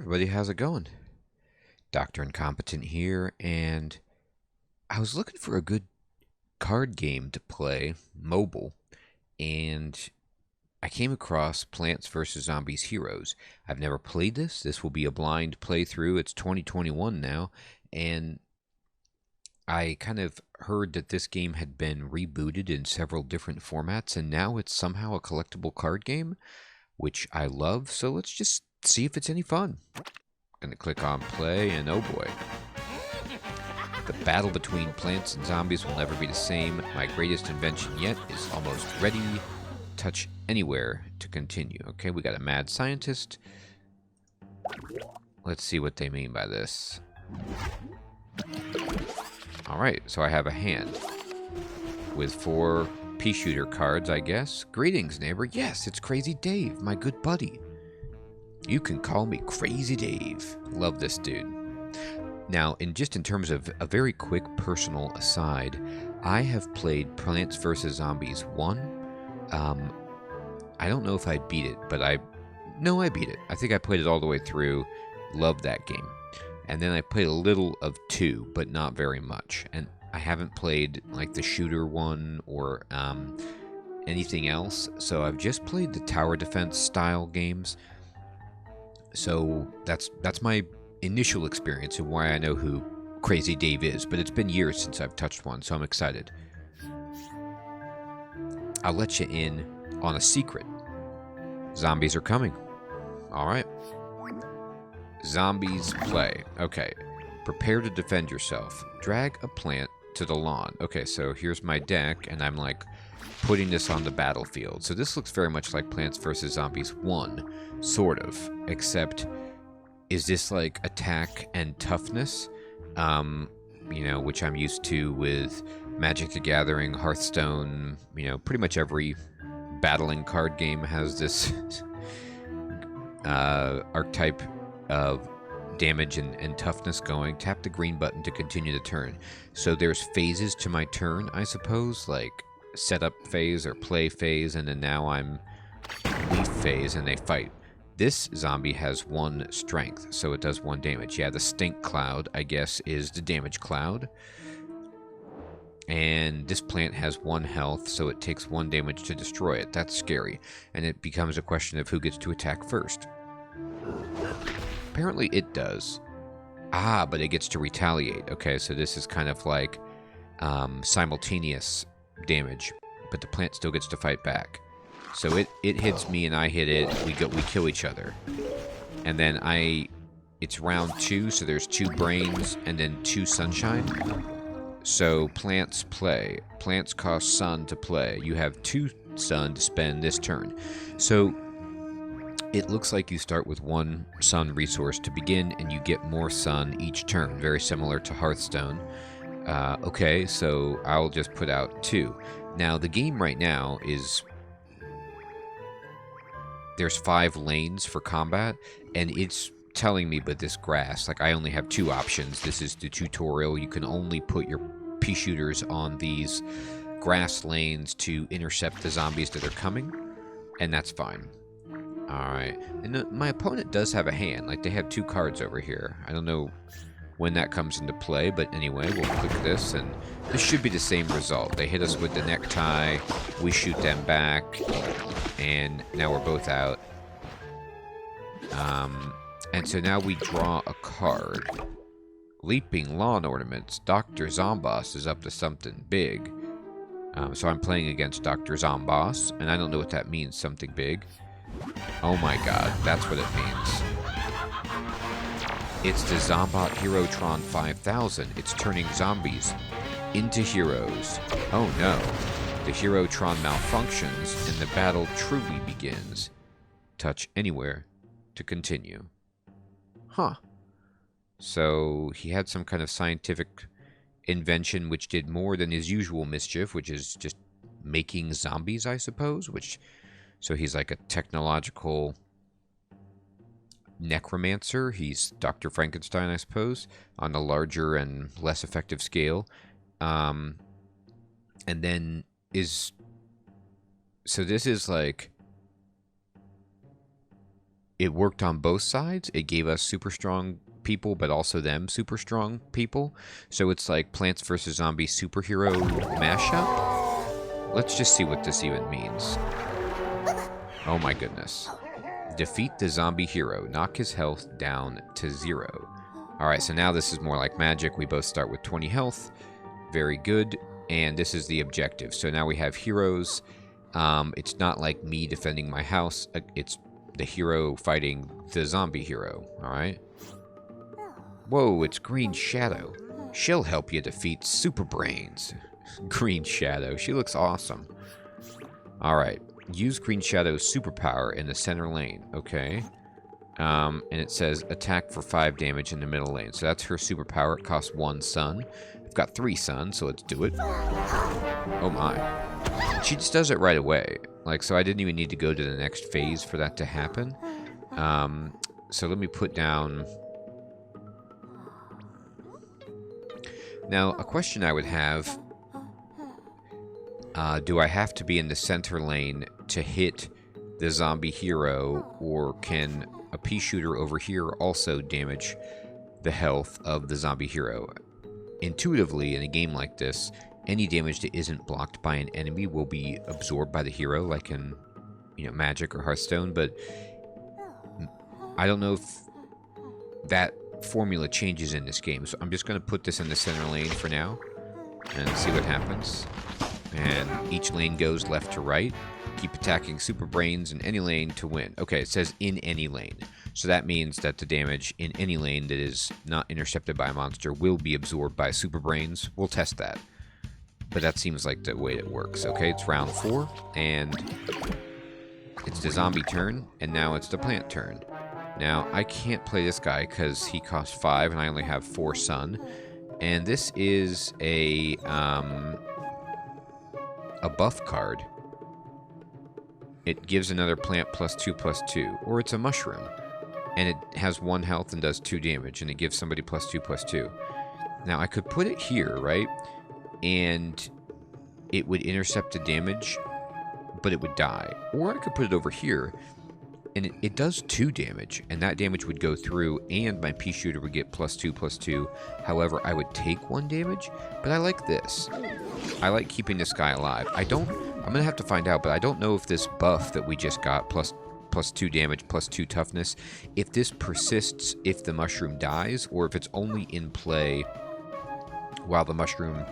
everybody, how's it going? Dr. Incompetent here, and I was looking for a good card game to play, mobile, and I came across Plants vs. Zombies Heroes. I've never played this. This will be a blind playthrough. It's 2021 now, and I kind of heard that this game had been rebooted in several different formats, and now it's somehow a collectible card game, which I love, so let's just see if it's any fun. Gonna click on play, and oh boy. The battle between plants and zombies will never be the same. My greatest invention yet is almost ready. Touch anywhere to continue. Okay, we got a mad scientist. Let's see what they mean by this. Alright, so I have a hand with 4 pea shooter cards, I guess. Greetings, neighbor. Yes, it's Crazy Dave, my good buddy. You can call me Crazy Dave. Love this dude. Now, in terms of a very quick personal aside, I have played Plants vs. Zombies 1. I don't know if I beat it, but I beat it. I think I played it all the way through. Loved that game. And then I played a little of 2, but not very much. And I haven't played like the shooter one or anything else. So I've just played the tower defense style games. So that's my initial experience and why I know who Crazy Dave is, but it's been years since I've touched one, so I'm excited. I'll let you in on a secret. Zombies are coming. Alright. Zombies play. Okay. Prepare to defend yourself. Drag a plant to the lawn. Okay, so here's my deck, and I'm like putting this on the battlefield. So this looks very much like Plants vs. Zombies 1. Sort of, except is this like attack and toughness, which I'm used to with Magic the Gathering, Hearthstone, pretty much every battling card game has this archetype of damage and toughness going. Tap the green button to continue the turn. So there's phases to my turn, I suppose, like setup phase or play phase, and then now I'm leaf phase and they fight. This zombie has 1 strength, so it does 1 damage. Yeah, the stink cloud, I guess, is the damage cloud. And this plant has 1 health, so it takes 1 damage to destroy it. That's scary. And it becomes a question of who gets to attack first. Apparently it does. Ah, but it gets to retaliate. Okay, so this is kind of like simultaneous damage, but the plant still gets to fight back. So it hits me and I hit it. We kill each other, and then it's round 2. So there's 2 brains and then 2 sunshine. So plants play. Plants cost sun to play. You have 2 sun to spend this turn. So it looks like you start with 1 sun resource to begin, and you get more sun each turn. Very similar to Hearthstone. Okay, so I'll just put out 2. Now the game right now is. There's 5 lanes for combat, and it's telling me, but this grass, like I only have 2 options. This is the tutorial. You can only put your pea shooters on these grass lanes to intercept the zombies that are coming, and that's fine. Alright, and my opponent does have a hand. Like, they have 2 cards over here. I don't know when that comes into play, but anyway, we'll click this, and this should be the same result. They hit us with the necktie, we shoot them back, and now we're both out. And so now we draw a card. Leaping Lawn Ornaments. Dr. Zomboss is up to something big. So I'm playing against Dr. Zomboss, and I don't know what that means, something big. Oh my god, that's what it means. It's the Zombot Herotron 5000. It's turning zombies into heroes. Oh no. The Herotron malfunctions and the battle truly begins. Touch anywhere to continue. Huh. So he had some kind of scientific invention which did more than his usual mischief, which is just making zombies, I suppose. So he's like a technological necromancer. He's Dr. Frankenstein, I suppose, on a larger and less effective scale. And then so this is like it worked on both sides. It gave us super strong people, but also them super strong people. So it's like Plants vs. Zombies superhero mashup. Let's just see what this even means. Oh my goodness. Defeat the zombie hero. Knock his health down to 0. Alright, so now this is more like magic. We both start with 20 health. Very good. And this is the objective. So now we have heroes. It's not like me defending my house. It's the hero fighting the zombie hero. Alright? Whoa, it's Green Shadow. She'll help you defeat Super Brains. Green Shadow. She looks awesome. Alright. Use Green Shadow's superpower in the center lane. Okay. And it says attack for 5 damage in the middle lane. So that's her superpower. It costs 1 sun. I've got 3 suns, so let's do it. Oh my. She just does it right away. Like, so I didn't even need to go to the next phase for that to happen. So let me put down... Now, a question I would have... do I have to be in the center lane to hit the zombie hero, or can a pea shooter over here also damage the health of the zombie hero? Intuitively, in a game like this, any damage that isn't blocked by an enemy will be absorbed by the hero, like in, you know, Magic or Hearthstone, but I don't know if that formula changes in this game, so I'm just going to put this in the center lane for now and see what happens. And each lane goes left to right. Keep attacking Super Brains in any lane to win. Okay, it says in any lane. So that means that the damage in any lane that is not intercepted by a monster will be absorbed by Super Brains. We'll test that. But that seems like the way it works. Okay, it's round 4, and it's the zombie turn, and now it's the plant turn. Now, I can't play this guy because he costs 5, and I only have 4 sun. And this is a buff card. It gives another plant +2/+2, or it's a mushroom, and it has 1 health and does 2 damage, and it gives somebody +2/+2. Now I could put it here, right, and it would intercept the damage, but it would die. Or I could put it over here, and it does 2 damage, and that damage would go through, and my pea shooter would get +2/+2. However, I would take 1 damage, but I like this. I like keeping this guy alive. I'm gonna have to find out, but I don't know if this buff that we just got, +2 damage, +2 toughness, if this persists if the mushroom dies, or if it's only in play while the mushroom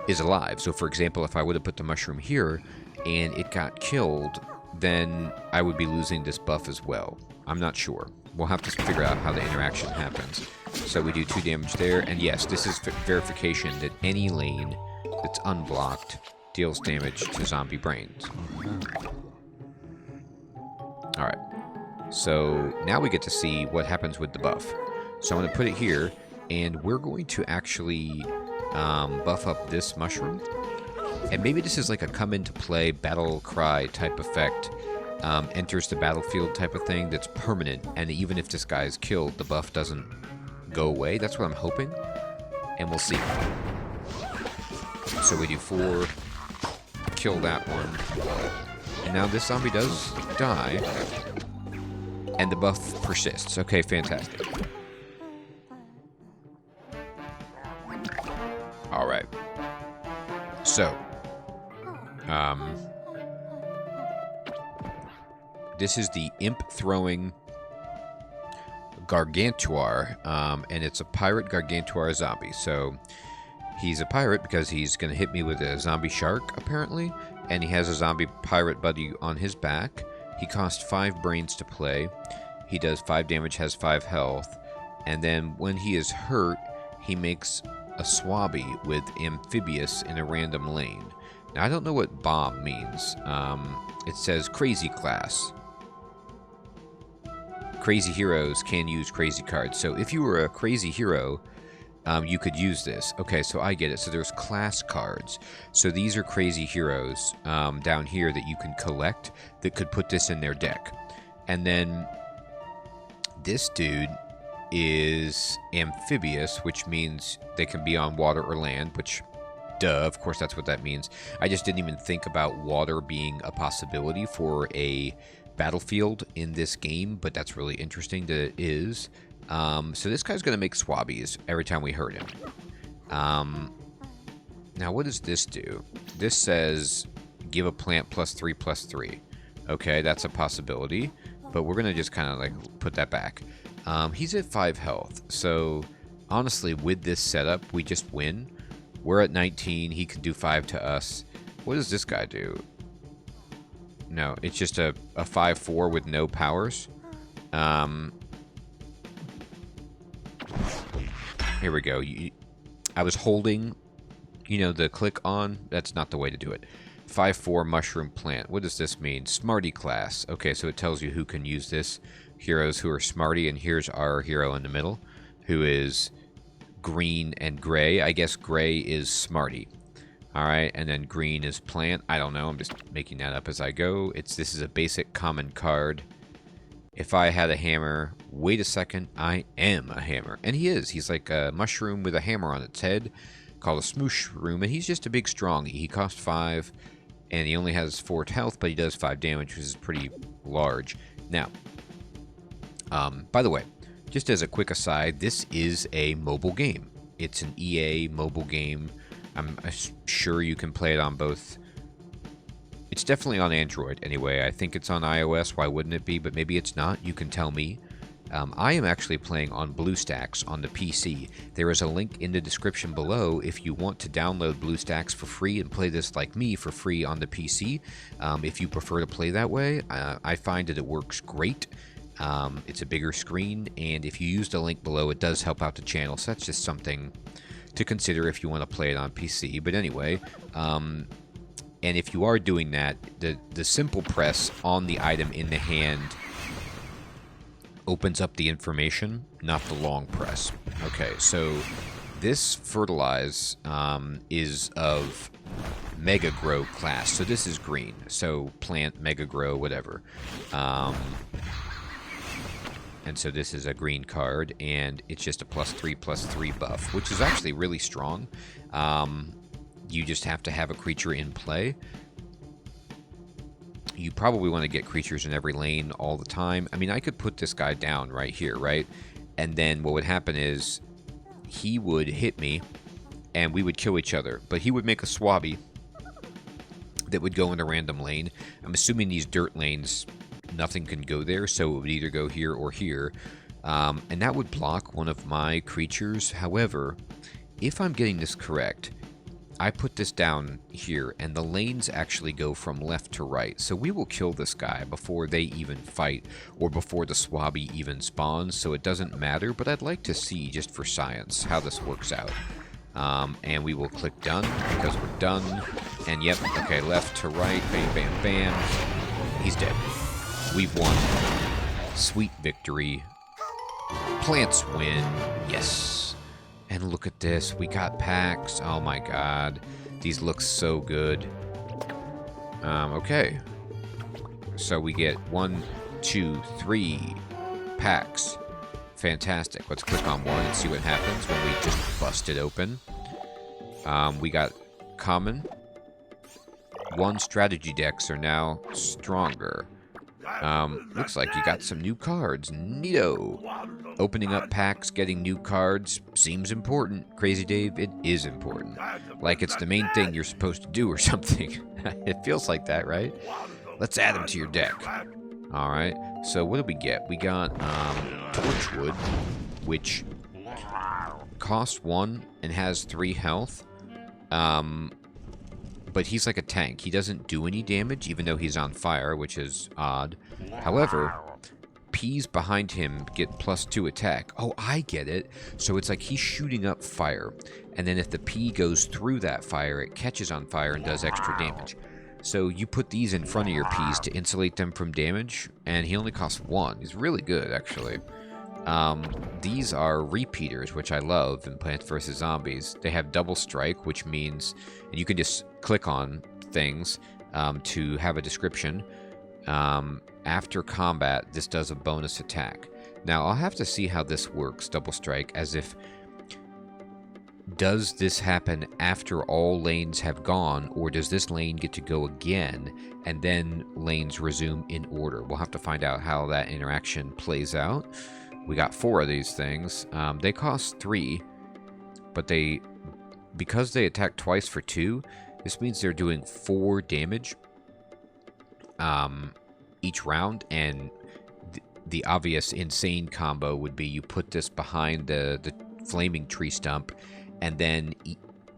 is alive. So for example, if I would have put the mushroom here, and it got killed, then I would be losing this buff as well. I'm not sure. We'll have to figure out how the interaction happens. So we do 2 damage there, and yes, this is verification that any lane that's unblocked deals damage to zombie brains. Alright, so now we get to see what happens with the buff. So I'm going to put it here, and we're going to actually buff up this mushroom. And maybe this is like a come into play battle cry type effect. Enters the battlefield type of thing that's permanent, and even if this guy is killed, the buff doesn't go away. That's what I'm hoping, and we'll see. So we do 4, kill that one, and now this zombie does die, and the buff persists. Okay, fantastic. Alright. So, this is the imp-throwing Gargantuar, and it's a pirate Gargantuar zombie. So he's a pirate because he's going to hit me with a zombie shark, apparently, and he has a zombie pirate buddy on his back. He costs 5 brains to play. He does 5 damage, has 5 health, and then when he is hurt, he makes a swabby with amphibious in a random lane. Now, I don't know what bomb means. It says crazy class. Crazy heroes can use crazy cards. So if you were a crazy hero, you could use this. Okay, so I get it. So there's class cards. So these are crazy heroes down here that you can collect that could put this in their deck. And then this dude is amphibious, which means they can be on water or land, which, duh, of course that's what that means. I just didn't even think about water being a possibility for a battlefield in this game, but that's really interesting that it is. So this guy's going to make swabbies every time we hurt him. Now, what does this do? This says give a plant +3/+3. Okay, that's a possibility, but we're going to just kind of like put that back. He's at 5 health, so honestly, with this setup, we just win. We're at 19. He can do 5 to us. What does this guy do? No, it's just a 5/4 with no powers. Here we go. I was holding, the click on. That's not the way to do it. 5/4 mushroom plant. What does this mean? Smarty class. Okay, so it tells you who can use this. Heroes who are smarty, and here's our hero in the middle, who is green and gray. I guess gray is smarty. All right, and then green is plant. I don't know. I'm just making that up as I go. This is a basic common card. If I had a hammer, wait a second, I am a hammer. And he is. He's like a mushroom with a hammer on its head, called a smoosh room, and he's just a big strongy. He costs 5, and he only has 4 health, but he does 5 damage, which is pretty large. Now, by the way, just as a quick aside, this is a mobile game. It's an EA mobile game. I'm sure you can play it on both. It's definitely on Android anyway. I think it's on iOS. Why wouldn't it be? But maybe it's not. You can tell me. I am actually playing on BlueStacks on the PC. There is a link in the description below if you want to download BlueStacks for free and play this like me for free on the PC. If you prefer to play that way, I find that it works great. It's a bigger screen, and if you use the link below, it does help out the channel. So that's just something to consider if you want to play it on PC. But anyway, and if you are doing that, the simple press on the item in the hand opens up the information, not the long press. Okay, so this fertilize is of Mega Grow class. So this is green. So plant, Mega Grow, whatever. And so this is a green card, and it's just a +3/+3 buff, which is actually really strong. You just have to have a creature in play. You probably want to get creatures in every lane all the time. I mean, I could put this guy down right here, right? And then what would happen is he would hit me, and we would kill each other. But he would make a swabby that would go in a random lane. I'm assuming these dirt lanes, nothing can go there, so it would either go here or here. And that would block one of my creatures. However, if I'm getting this correct, I put this down here, and the lanes actually go from left to right. So we will kill this guy before they even fight, or before the swabby even spawns, so it doesn't matter, but I'd like to see, just for science, how this works out. And we will click done, because we're done. And yep, okay, left to right, bam, bam, bam. He's dead. We've won. Sweet victory. Plants win. Yes. And look at this. We got packs. Oh my god. These look so good. Okay. So we get 1, 2, 3 packs. Fantastic. Let's click on one and see what happens when we just bust it open. We got common. 1 strategy decks are now stronger. Looks like you got some new cards. Neato. Opening up packs, getting new cards seems important. Crazy Dave, it is important. Like it's the main thing you're supposed to do or something. It feels like that, right? Let's add them to your deck. Alright, so what did we get? We got Torchwood, which costs 1 and has 3 health. But he's like a tank. He doesn't do any damage, even though he's on fire, which is odd. However, P's behind him get +2 attack. Oh, I get it. So it's like he's shooting up fire. And then if the P goes through that fire, it catches on fire and does extra damage. So you put these in front of your P's to insulate them from damage, and he only costs 1. He's really good, actually. These are repeaters, which I love in Plants vs. Zombies. They have double strike, which means, and you can just click on things to have a description. After combat, this does a bonus attack. Now, I'll have to see how this works, double strike, as if does this happen after all lanes have gone, or does this lane get to go again, and then lanes resume in order? We'll have to find out how that interaction plays out. We got 4 of these things. They cost 3, but because they attack twice for 2, this means they're doing 4 damage each round, and the obvious insane combo would be you put this behind the flaming tree stump, and then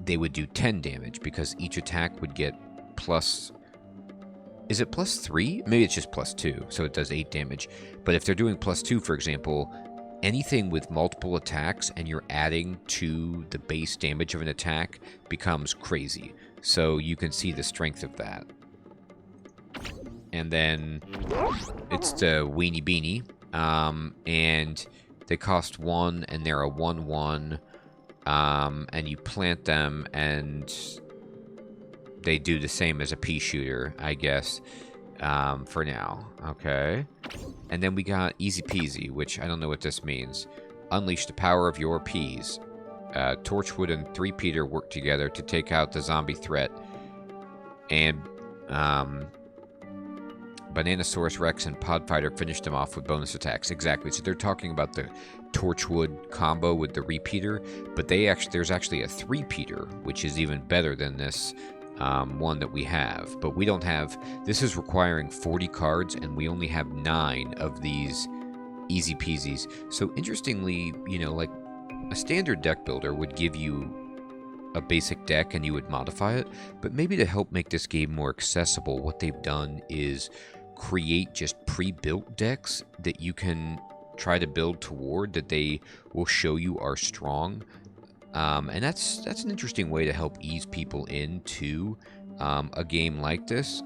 they would do 10 damage because each attack would get plus... Is it plus 3? Maybe it's just plus 2, so it does 8 damage. But if they're doing plus 2, for example, anything with multiple attacks and you're adding to the base damage of an attack becomes crazy. So you can see the strength of that. And then it's the Weenie Beanie. And they cost 1, and they're a 1/1. And you plant them, and they do the same as a pea shooter, I guess, for now. Okay. And then we got Easy Peasy, which I don't know what this means. Unleash the power of your peas. Torchwood and 3-Peter work together to take out the zombie threat. And Bananasaurus Rex and Podfighter finish them off with bonus attacks. Exactly. So they're talking about the Torchwood combo with the Repeater, but there's actually a 3-Peter, which is even better than this one that we have. But we don't have... This is requiring 40 cards, and we only have 9 of these Easy Peasies. So interestingly, you know, like a standard deck builder would give you a basic deck and you would modify it, but maybe to help make this game more accessible, what they've done is create just pre-built decks that you can try to build toward, that they will show you are strong. And that's an interesting way to help ease people into a game like this.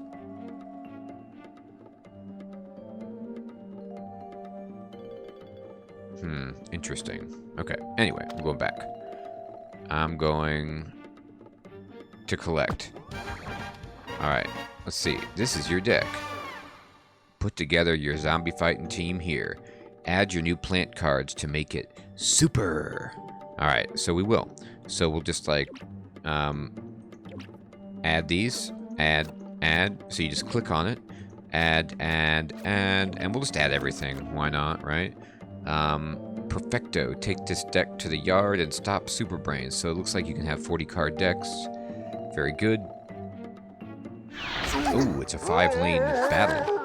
Interesting. Okay, anyway, I'm going back. I'm going to collect. Alright, let's see. This is your deck. Put together your zombie fighting team here. Add your new plant cards to make it super. Alright, so we will. So we'll just like add these. Add. So you just click on it. Add, and we'll just add everything. Why not, right? Perfecto. Take this deck to the yard and stop Super Brains. So it looks like you can have 40 card decks. Very good. Ooh, it's a 5-lane battle.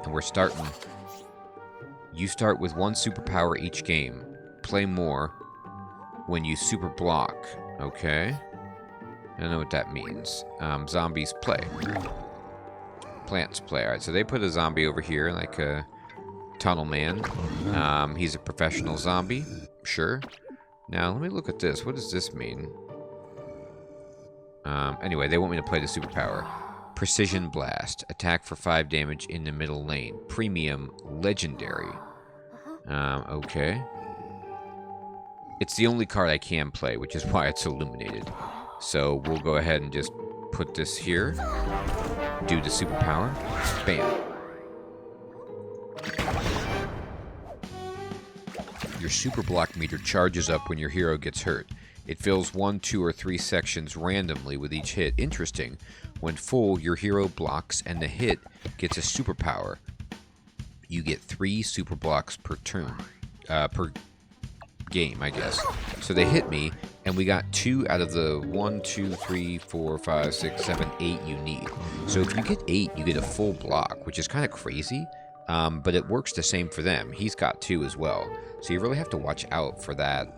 And we're starting. You start with 1 superpower each game. Play more when you super block. Okay. I don't know what that means. Zombies play. Plants play. Alright, so they put a zombie over here, like a tunnel man. He's a professional zombie. Sure. Now, let me look at this. What does this mean? Anyway, they want me to play the superpower. Precision Blast. Attack for 5 damage in the middle lane. Premium Legendary. Okay. It's the only card I can play, which is why it's illuminated. So we'll go ahead and just put this here. Do the superpower. Bam. Your super block meter charges up when your hero gets hurt. It fills 1, 2, or 3 sections randomly with each hit. Interesting. When full, your hero blocks and the hit gets a superpower. You get 3 super blocks per turn. Per game, I guess. So they hit me, and we got 2 out of the 1, 2, 3, 4, 5, 6, 7, 8 you need. So if you get 8, you get a full block, which is kind of crazy. But it works the same for them. He's got 2 as well. So you really have to watch out for that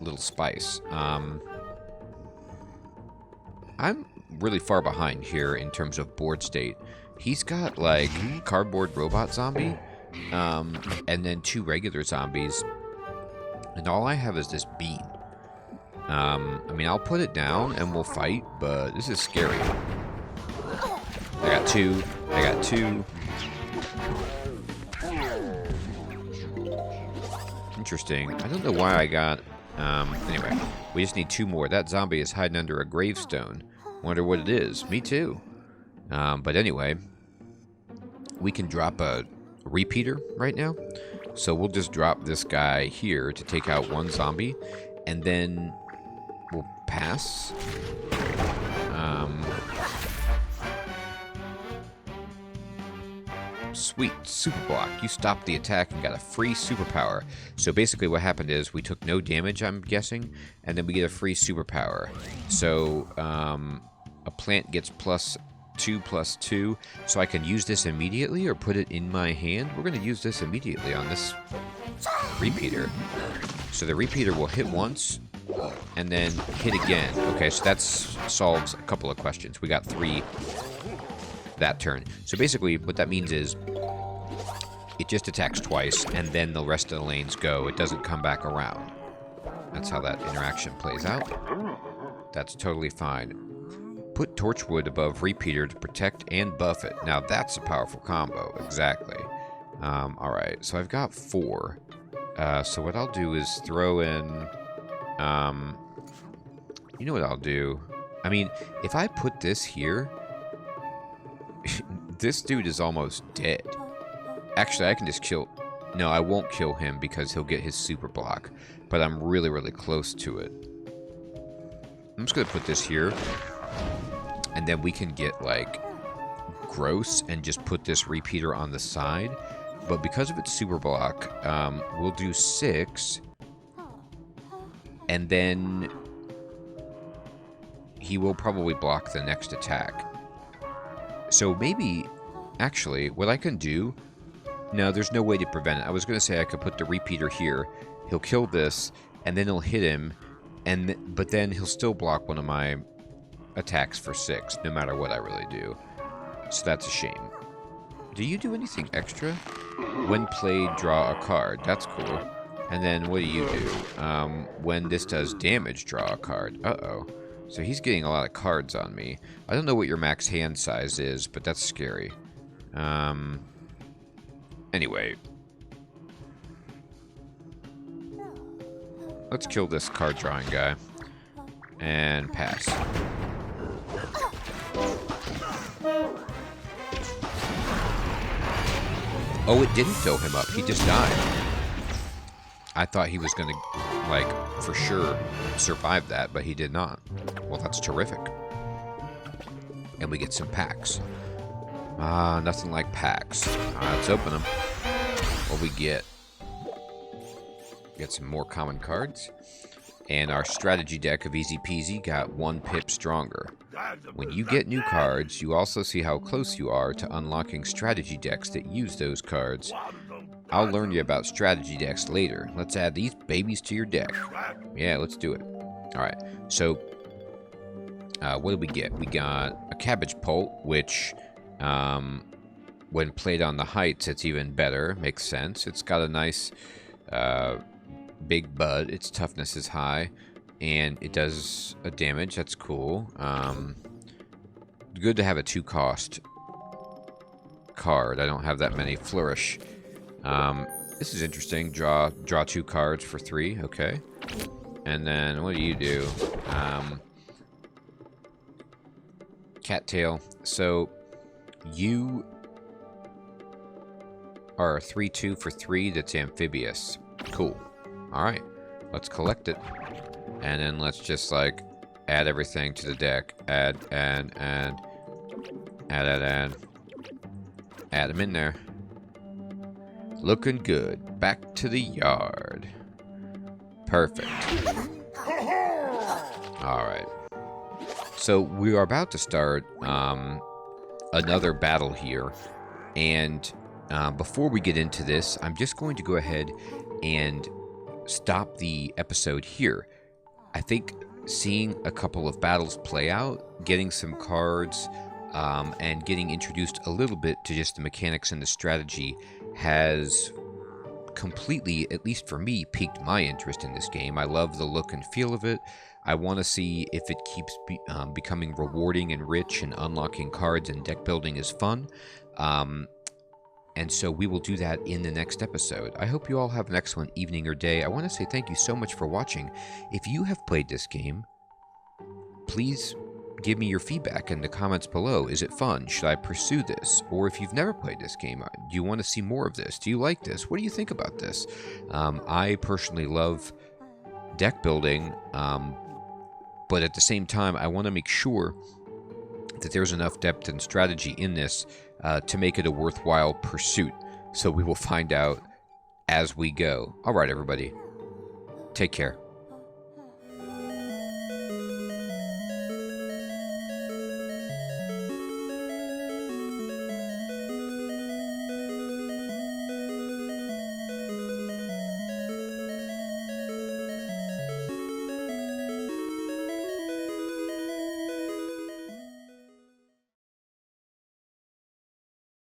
little spice. I'm really far behind here in terms of board state. He's got like cardboard robot zombie, and then 2 regular zombies, and all I have is this bean. I mean, I'll put it down and we'll fight, but this is scary. I got 2. I got 2. Interesting. I don't know why I got... anyway, we just need 2 more. That zombie is hiding under a gravestone. Wonder what it is. Me too. But anyway, we can drop a repeater right now. So we'll just drop this guy here to take out 1 zombie. And then pass. Sweet, super block. You stopped the attack and got a free superpower. So basically what happened is we took no damage, I'm guessing, and then we get a free superpower. So a plant gets +2/+2, so I can use this immediately or put it in my hand. We're going to use this immediately on this repeater. So the repeater will hit once and then hit again. Okay, so that solves a couple of questions. We got 3 that turn. So basically what that means is it just attacks twice and then the rest of the lanes go. It doesn't come back around. That's how that interaction plays out. That's totally fine. Put Torchwood above Repeater to protect and buff it. Now that's a powerful combo. Exactly. Alright, so I've got 4. So what I'll do is throw in... you know what I'll do? I mean, if I put this here... this dude is almost dead. Actually, I can just kill... No, I won't kill him because he'll get his super block. But I'm really, really close to it. I'm just going to put this here. And then we can get, like, gross and just put this repeater on the side. But because of its super block, we'll do 6. And then he will probably block the next attack. So maybe, actually, what I can do... No, there's no way to prevent it. I was going to say I could put the repeater here. He'll kill this, and then he'll hit him. But then he'll still block one of my attacks for 6, no matter what I really do. So that's a shame. Do you do anything extra? When played, draw a card. That's cool. And then what do you do? When this does damage, draw a card. Uh-oh. So he's getting a lot of cards on me. I don't know what your max hand size is, but that's scary. Anyway. Let's kill this card drawing guy. And pass. Oh, it didn't fill him up. He just died. I thought he was going to, like, for sure survive that, but he did not. Well, that's terrific. And we get some packs. Nothing like packs. Let's open them. What we get? Get some more common cards. And our strategy deck of Easy Peasy got 1 pip stronger. When you get new cards, you also see how close you are to unlocking strategy decks that use those cards. I'll learn you about strategy decks later. Let's add these babies to your deck. Yeah, let's do it. Alright, so what did we get? We got a Cabbage Pult, which when played on the heights, it's even better. Makes sense. It's got a nice big bud. Its toughness is high, and it does a damage. That's cool. Good to have a 2-cost card. I don't have that many. Flourish. This is interesting. Draw 2 cards for 3. Okay. And then what do you do? Cattail. So you are a 3/2 for 3 that's amphibious. Cool. Alright. Let's collect it. And then let's just, like, add everything to the deck. Add. Add them in there. Looking good. Back to the yard. Perfect. Alright. So we are about to start another battle here. And before we get into this, I'm just going to go ahead and stop the episode here. I think seeing a couple of battles play out, getting some cards, and getting introduced a little bit to just the mechanics and the strategy has completely, at least for me, piqued my interest in this game. I love the look and feel of it. I want to see if it keeps becoming rewarding and rich, and unlocking cards and deck building is fun. And so we will do that in the next episode. I hope you all have an excellent evening or day. I want to say thank you so much for watching. If you have played this game, please give me your feedback in the comments below. Is it fun? Should I pursue this? Or if you've never played this game, do you want to see more of this? Do you like this? What do you think about this? I personally love deck building, But at the same time, I want to make sure that there's enough depth and strategy in this to make it a worthwhile pursuit. So we will find out as we go. All right, everybody. Take care.